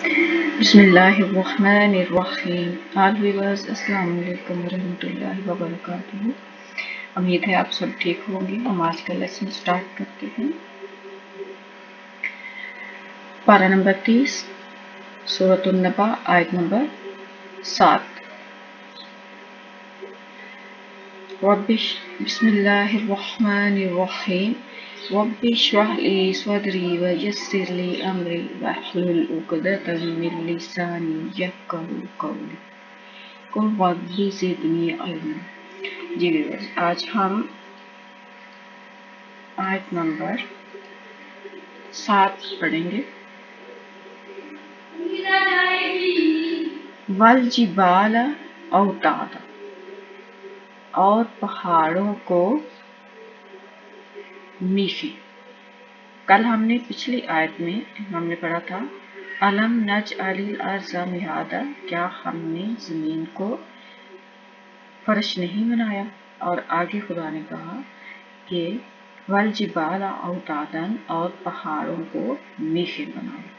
बिस्मिल्लाहिर्रहमानिर्रहीम। All viewers, अस्सलाम वालेकुम रहमतुल्लाहि व बरकातुहू। उम्मीद है आप सब ठीक होंगे। हम आज का लेसन स्टार्ट करते हैं। पारा नंबर 30, सूरतुन नबा, आयत नंबर 7। बिस्मिल्लाहिर्रहमानिर्रहीम। रब्बि इश्रह ली सदरी व यस्सिर ली अमरी वहलुल उक़दतम मिन लिसानी यफ़क़हू क़ौली। कुल रब्बि ज़िदनी इल्मा। जी व्यूअर्स, आज हम आयत नंबर 7 पढ़ेंगे। वल जिबाल औतादा, और पहाड़ों को मीशे। कल हमने पिछली आयत में हमने पढ़ा था अलम नजअलिल अर्ज़ मिहादा, क्या हमने ज़मीन को फर्श नहीं बनाया। और आगे खुदा ने कहा कि वल जिबाल औतादन, और पहाड़ों को मीशे बनाया।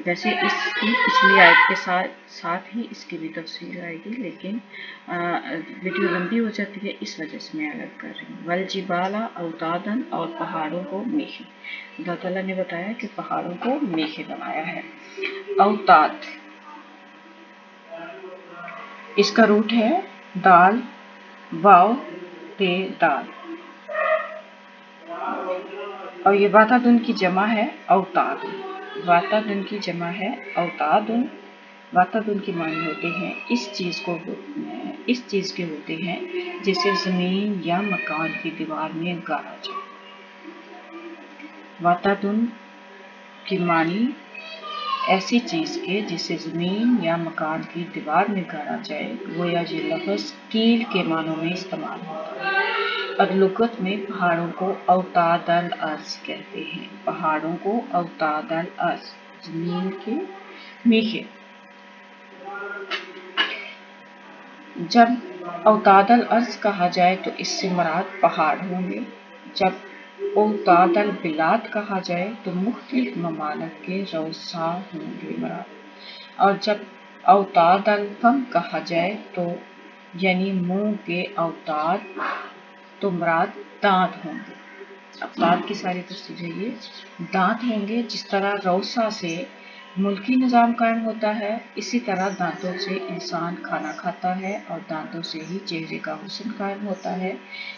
वैसे इसकी पिछली आयत के साथ ही इसकी भी तफसील आएगी, लेकिन वीडियो लंबी हो जाती है, इस वजह से मैं अलग कर रही हूँ। वल जिबाला औतादन, और पहाड़ों को मीशे। अल्लाह ताला ने बताया कि पहाड़ों को मीशे बनाया है। औताद, इसका रूट है दाल, वाव ते दाल, और ये वातादुन की जमा है औताद। वातादुन की जमा है औतादुन। वातादुन के माने होते हैं इस चीज के होते हैं जिसे जमीन या मकान की दीवार में गाड़ा जाए। वातादुन की मानी ऐसी चीज के जिसे जमीन या मकान की दीवार में गाड़ा जाए। गोया ये लफ्ज़ कील के मानों में इस्तेमाल होता है। और लुगत में पहाड़ों को औतादल अर्ज़ कहते हैं। पहाड़ों को औतादल अर्ज़, जमीन के मीशे। जब औतादल अर्ज़ कहा जाए तो इससे मुराद पहाड़ होंगे। जब औतादल बिलाद कहा जाए तो मुख्तलिफ ममालिक के रौसा होंगे मुराद। और जब औतादल फम कहा जाए तो यानी मुंह के औताद, तो मुराद दांत होंगे। औताद की सारी तफसीर है ये। दांत होंगे। जिस तरह रौसा से मुल्की निज़ाम कायम होता है, इसी तरह दांतों से इंसान खाना खाता है, और दांतों से ही चेहरे का हुस्न कायम होता है।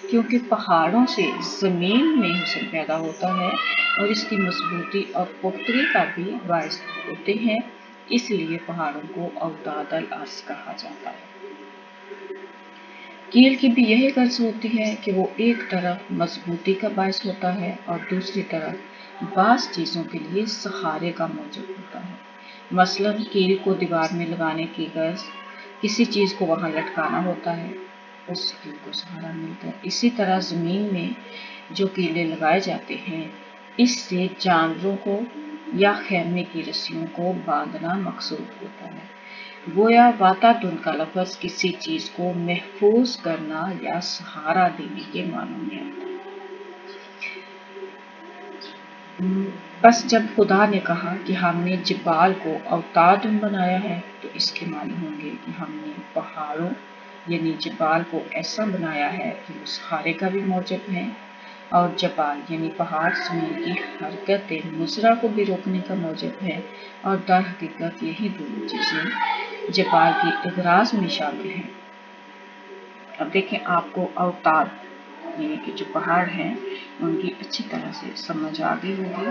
क्योंकि पहाड़ों से ज़मीन में हुस्न पैदा होता है और इसकी मजबूती और पुख्तगी का भी बाइस होते हैं, इसलिए पहाड़ों को औतादल अर्ज़ कहा जाता है। कील की भी यही गर्ज होती है कि वो एक तरफ मजबूती का बायस होता है और दूसरी तरफ बास चीज़ों के लिए सहारे का मौजूद होता है। मसलन कील को दीवार में लगाने की गर्ज किसी चीज़ को वहाँ लटकाना होता है, उस कील को सहारा मिलता है। इसी तरह ज़मीन में जो कीले लगाए जाते हैं, इससे जानवरों को या खेमे की रस्सियों को बांधना मकसूद होता है। गोया वातादुन का लफ्ज़ किसी चीज को महफूज करना या सहारा देने के मानों में आता है। बस जब खुदा ने कहा कि हमने जिबाल को औतादुन बनाया है, तो इसके माने होंगे कि हमने पहाड़ों यानी जिबाल को ऐसा बनाया है कि वो सहारे का भी मौजब है, और जबाल यानी पहाड़ ज़मीन की हरकत मुसरा को भी रोकने का मौजब है। और दर हकीकत यही दोनों चीज़ें जबाल की इगराज में शामिल हैं। अब देखें, आपको औताद यानी कि जो पहाड़ हैं उनकी अच्छी तरह से समझ आ गई होगी।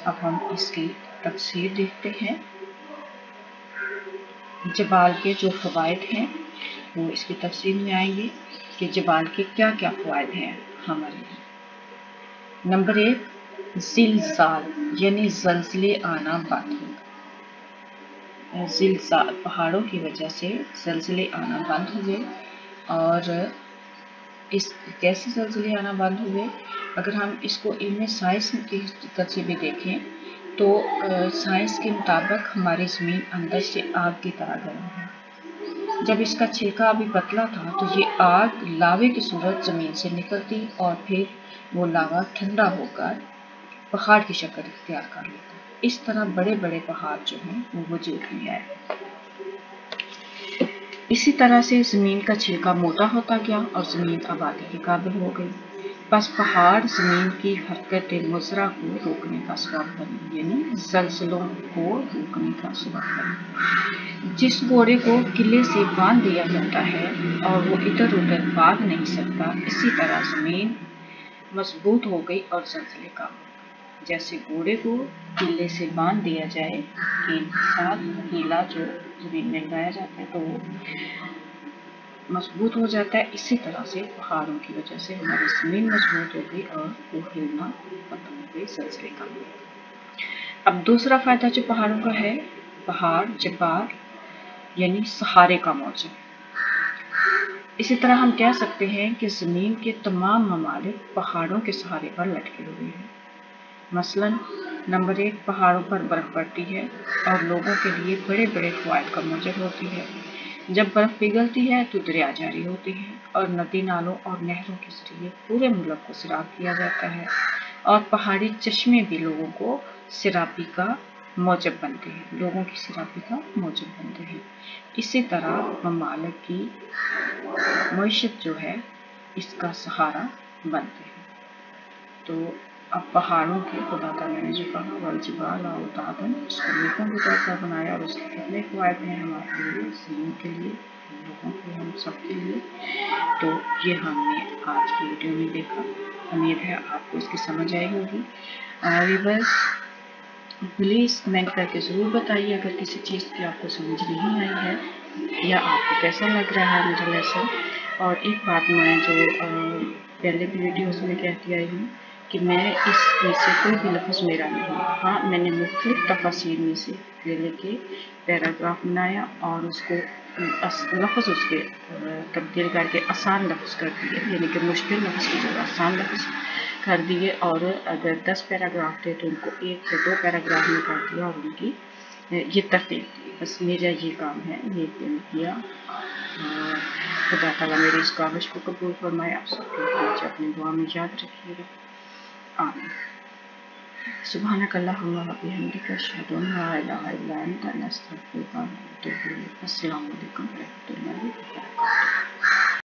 अब हम इसकी तफसीर देखते हैं। जबाल के जो फ़वाइद हैं वो इसकी तफसीर में आएंगे कि जबाल के क्या क्या फ़वाइद हैं हमारे लिए। नंबर 1, ज़िलज़ाल यानी ज़लज़ले आना बंद होगा। ज़िलज़ाल, पहाड़ों की वजह से ज़लज़ले आना बंद हुए। और इस कैसे ज़लज़ले आना बंद हुए, अगर हम इसको इल्म साइंस की हकीकत से भी देखें तो साइंस के मुताबिक हमारी ज़मीन अंदर से आग की तरह गर्म है। जब इसका छिलका अभी पतला था तो ये आग लावे की सूरत ज़मीन से निकलती और फिर वो लावा ठंडा होकर पहाड़ की शक्ल इख्तियार कर लेता। इस तरह बड़े बड़े पहाड़ जो हैं वो वजूद में आए। इसी तरह से जमीन का छिलका मोटा होता गया और जमीन आबादी के काबिल हो गई। बस पहाड़ जमीन की हरकत मुजरा को रोकने का सबब बने, यानी जलजलों को रोकने का सबब बने। जिस घोड़े को किले से बांध दिया जाता है और वो इधर उधर भाग नहीं सकता, इसी तरह जमीन मजबूत हो गई और जलजले कम हो गए। जैसे घोड़े को किले से बांध दिया जाए, कीला जो जमीन में लगाया जाता है तो वो मजबूत हो जाता है, इसी तरह से पहाड़ों की वजह से हमारी जमीन मजबूत हो गई और वो हिलना खत्म हो गई, जलजले कम हो गए। अब दूसरा फायदा जो पहाड़ों का है, पहाड़ जबार यानी सहारे का मौजूद। इसी तरह हम कह सकते हैं कि जमीन के तमाम ममालिक पहाड़ों के सहारे पर लटके हुए हैं। मसलन नंबर 1, पहाड़ों पर बर्फ पड़ती है और लोगों के लिए बड़े बड़े फ़वाइद का मौजूद होती है। जब बर्फ पिघलती है तो दरिया जारी होती है और नदी नालों और नहरों के जरिए पूरे मुल्क को सैराब किया जाता है, और पहाड़ी चश्मे भी लोगों को सैराबी का मौजब बनते हैं, लोगों की सैराबी का मौजब बनते हैं। इसी तरह ममालिक की मईशत जो है इसका सहारा बनते हैं। तो अब पहाड़ों के खुदा ताला ने जो कहा वल्जिबाल औतादन, उसको नेकों के तौर पर बनाया और उसके कितने फ़वाइद हैं हमारे लिए, ज़मीन के लिए, लोगों के, हम सब के लिए। तो ये हमने आज की वीडियो में देखा। उम्मीद है आपको इसकी समझ आई होगी। बस प्लीज़ कमेंट करके ज़रूर बताइए अगर किसी चीज़ की आपको समझ नहीं आई है या आपको कैसा लग रहा है मुझे लेसन। और एक बात मैं जो पहले भी वीडियोज़ में कहती आई हूँ कि मैं इसमें से कोई भी लफ्ज़ मेरा नहीं है। हाँ, मैंने मुख्तलिफ तफसीर में से लेके पैराग्राफ बनाया और उसको लफ्ज़ उसके तब्दील करके आसान लफ्ज़ कर दिए, यानी कि मुश्किल लफ्ज़ की जगह आसान लफ्ज़ कर दिए। और अगर 10 पैराग्राफ थे तो उनको 1 से 2 पैराग्राफ में कर दिया और उनकी ये तरतीब दी। बस मेरा ये काम है, ये किया। खुदा ताला मेरी इस काविश को कबूल फरमाए। आप सबको मुझे अपनी दुआ में याद रखिएगा। आमीन। सुब्हानक अल्लाहुम्मा व बिहम्दिका अशहदु अन ला इलाहा इल्ला अंता अस्तगफिरुका व अतूबु इलैक। अस्सलामु अलैकुम व रहमतुल्लाहि व बरकातुहू।